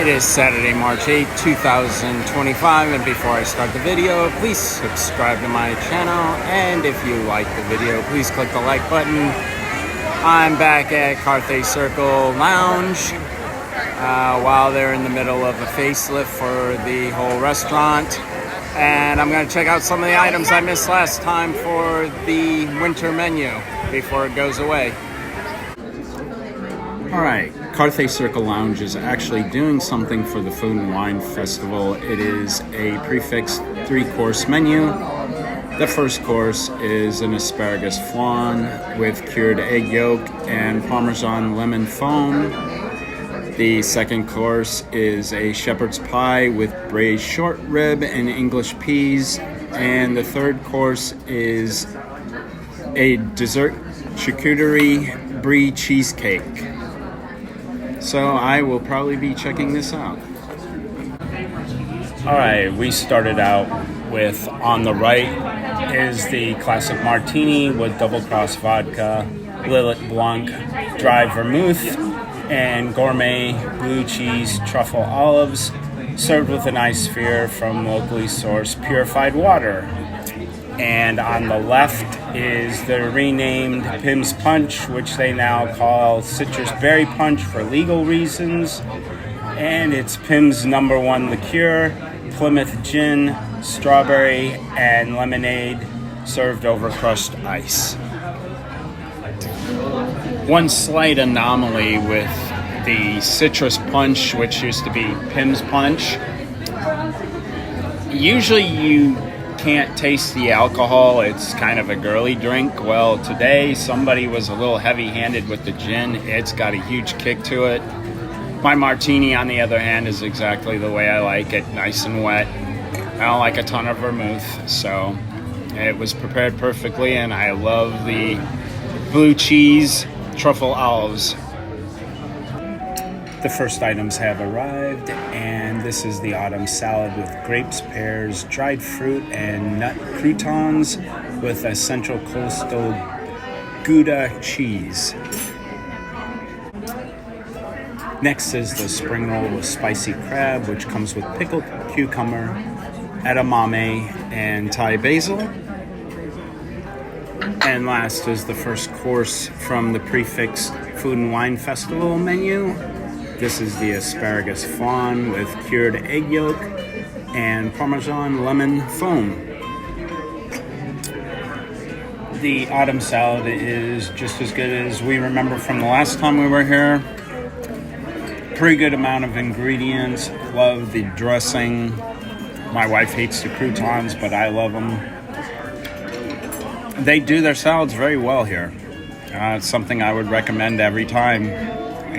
It is Saturday, March 8th, 2025, and before I start the video, please subscribe to my channel, and if you like the video, please click the like button. I'm back at Carthay Circle Lounge while they're in the middle of a facelift for the whole restaurant, and I'm going to check out some of the items I missed last time for the winter menu before it goes away. Alright, Carthay Circle Lounge is actually doing something for the Food and Wine Festival. It is a prefixed 3-course menu. The first course is an asparagus flan with cured egg yolk and Parmesan lemon foam. The second course is a shepherd's pie with braised short rib and English peas. And the third course is a dessert charcuterie brie cheesecake. So I will probably be checking this out. Alright, we started out with, on the right is the classic martini with double cross vodka, Lillet Blanc, dry vermouth, and gourmet blue cheese truffle olives, served with an ice sphere from locally sourced purified water. And on the left is the renamed Pimm's Punch, which they now call Citrus Berry Punch for legal reasons. And it's Pimm's #1 liqueur, Plymouth Gin, strawberry, and lemonade, served over crushed ice. One slight anomaly with the Citrus Punch, which used to be Pimm's Punch. Usually you can't taste the alcohol. It's kind of a girly drink. Well, today somebody was a little heavy-handed with the gin. It's got a huge kick to it. My martini, on the other hand, is exactly the way I like it, nice and wet. I don't like a ton of vermouth, so it was prepared perfectly, and I love the blue cheese truffle olives. The first items have arrived, and this is the autumn salad with grapes, pears, dried fruit, and nut croutons with a Central Coastal Gouda cheese. Next is the spring roll with spicy crab, which comes with pickled cucumber, edamame, and Thai basil. And last is the first course from the prefixed Food and Wine Festival menu. This is the asparagus flan with cured egg yolk and Parmesan lemon foam. The autumn salad is just as good as we remember from the last time we were here. Pretty good amount of ingredients. Love the dressing. My wife hates the croutons, but I love them. They do their salads very well here. It's something I would recommend every time.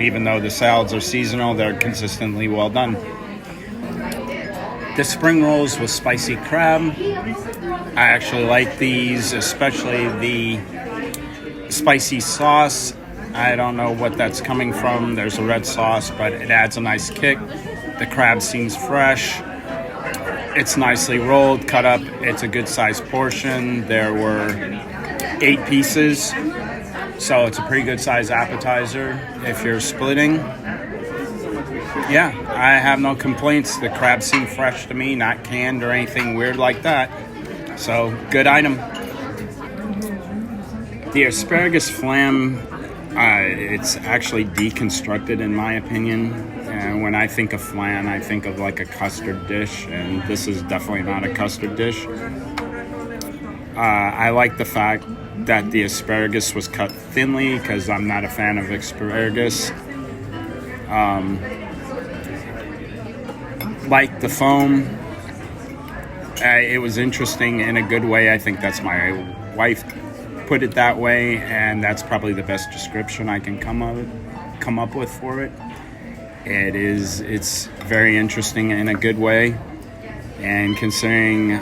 Even though the salads are seasonal, they're consistently well done. The spring rolls with spicy crab. I actually like these, especially the spicy sauce. I don't know what that's coming from. There's a red sauce, but it adds a nice kick. The crab seems fresh. It's nicely rolled, cut up. It's a good sized portion. There were 8 pieces. So it's a pretty good size appetizer if you're splitting. Yeah, I have no complaints. The crabs seem fresh to me, not canned or anything weird like that. So, good item. The asparagus flam, it's actually deconstructed in my opinion. And when I think of flan, I think of like a custard dish, and this is definitely not a custard dish. I like the fact that the asparagus was cut thinly because I'm not a fan of asparagus. Like the foam, it was interesting in a good way. I think that's my wife put it that way, and that's probably the best description I can come up with for it. It's very interesting in a good way, and considering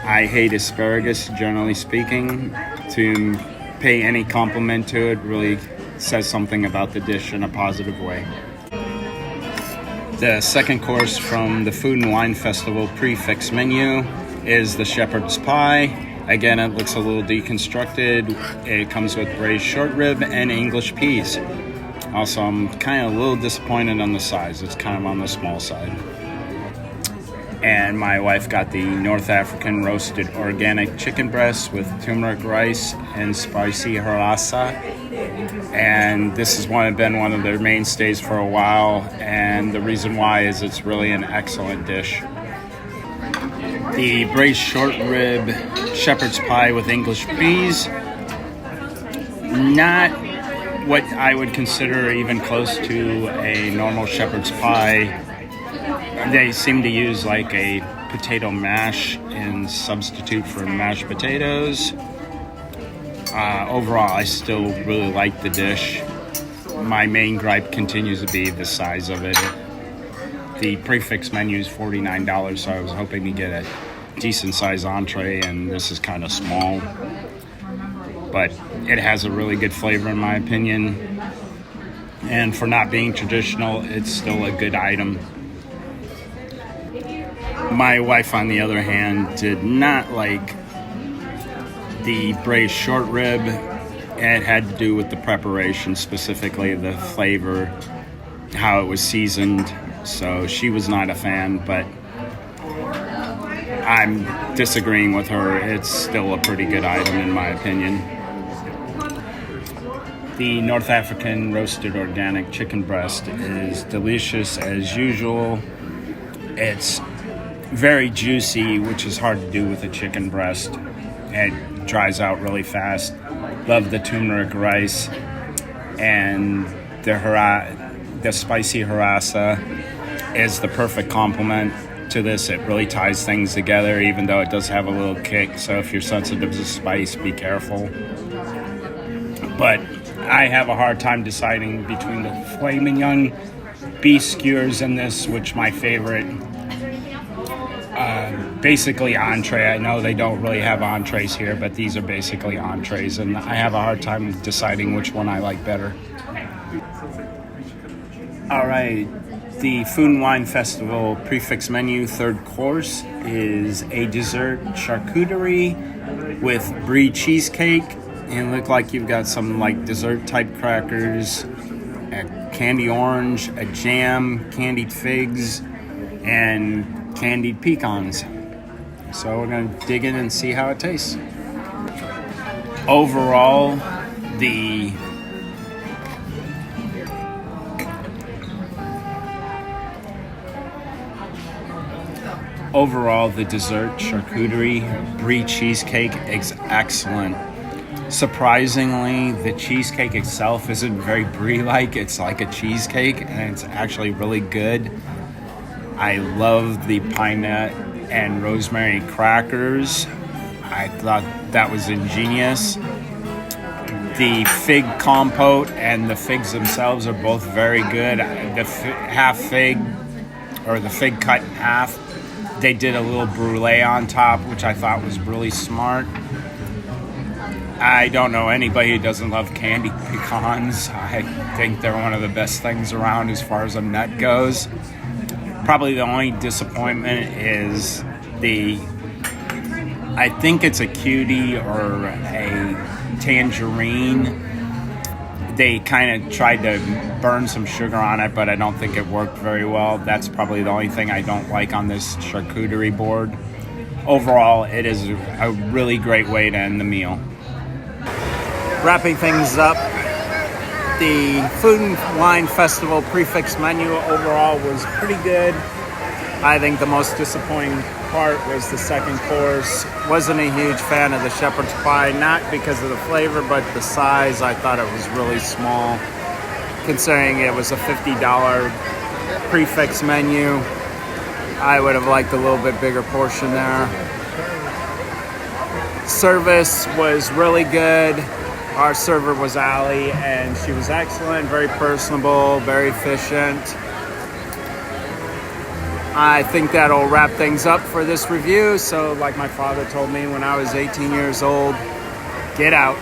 I hate asparagus, generally speaking, to pay any compliment to it really says something about the dish in a positive way. The second course from the Food and Wine Festival prefix menu is the shepherd's pie. Again, it looks a little deconstructed. It comes with braised short rib and English peas. Also, I'm kind of a little disappointed on the size. It's kind of on the small side. And my wife got the North African roasted organic chicken breast with turmeric rice and spicy harissa. And this has been one of their mainstays for a while. And the reason why is it's really an excellent dish. The braised short rib shepherd's pie with English peas. Not what I would consider even close to a normal shepherd's pie. They seem to use like a potato mash in substitute for mashed potatoes. Overall, I still really like the dish. My main gripe continues to be the size of it. The prefix menu is $49, so I was hoping to get a decent size entree, and this is kind of small. But it has a really good flavor in my opinion. And for not being traditional, it's still a good item. My wife, on the other hand, did not like the braised short rib. It had to do with the preparation, specifically the flavor, how it was seasoned. So she was not a fan, but I'm disagreeing with her. It's still a pretty good item in my opinion. The North African roasted organic chicken breast is delicious as usual. It's very juicy, which is hard to do with a chicken breast. It dries out really fast. Love the turmeric rice and the spicy harissa is the perfect complement to this. It really ties things together, even though it does have a little kick. So if you're sensitive to spice, be careful. But I have a hard time deciding between the filet mignon beef skewers and this, which my favorite. Basically entree. I know they don't really have entrees here, but these are basically entrees, and I have a hard time deciding which one I like better. All right, the Food and Wine Festival prefix menu third course is a dessert charcuterie with brie cheesecake, and look like you've got some like dessert type crackers, a candy orange, a jam, candied figs, and candied pecans. So we're going to dig in and see how it tastes. Overall, the dessert charcuterie brie cheesecake is excellent. Surprisingly, the cheesecake itself isn't very brie-like. It's like a cheesecake, and it's actually really good. I love the pine nut and rosemary crackers. I thought that was ingenious. The fig compote and the figs themselves are both very good. The half fig, or the fig cut in half, they did a little brulee on top, which I thought was really smart. I don't know anybody who doesn't love candied pecans. I think they're one of the best things around as far as a nut goes. Probably the only disappointment is I think it's a cutie or a tangerine. They kind of tried to burn some sugar on it, but I don't think it worked very well. That's probably the only thing I don't like on this charcuterie board. Overall, it is a really great way to end the meal. Wrapping things up, the Food and Wine Festival prefix menu overall was pretty good. I think the most disappointing part was the second course. Wasn't a huge fan of the shepherd's pie, not because of the flavor, but the size. I thought it was really small, considering it was a $50 prefix menu. I would have liked a little bit bigger portion there. Service was really good. Our server was Allie, and she was excellent, very personable, very efficient. I think that'll wrap things up for this review. So like my father told me when I was 18 years old, get out.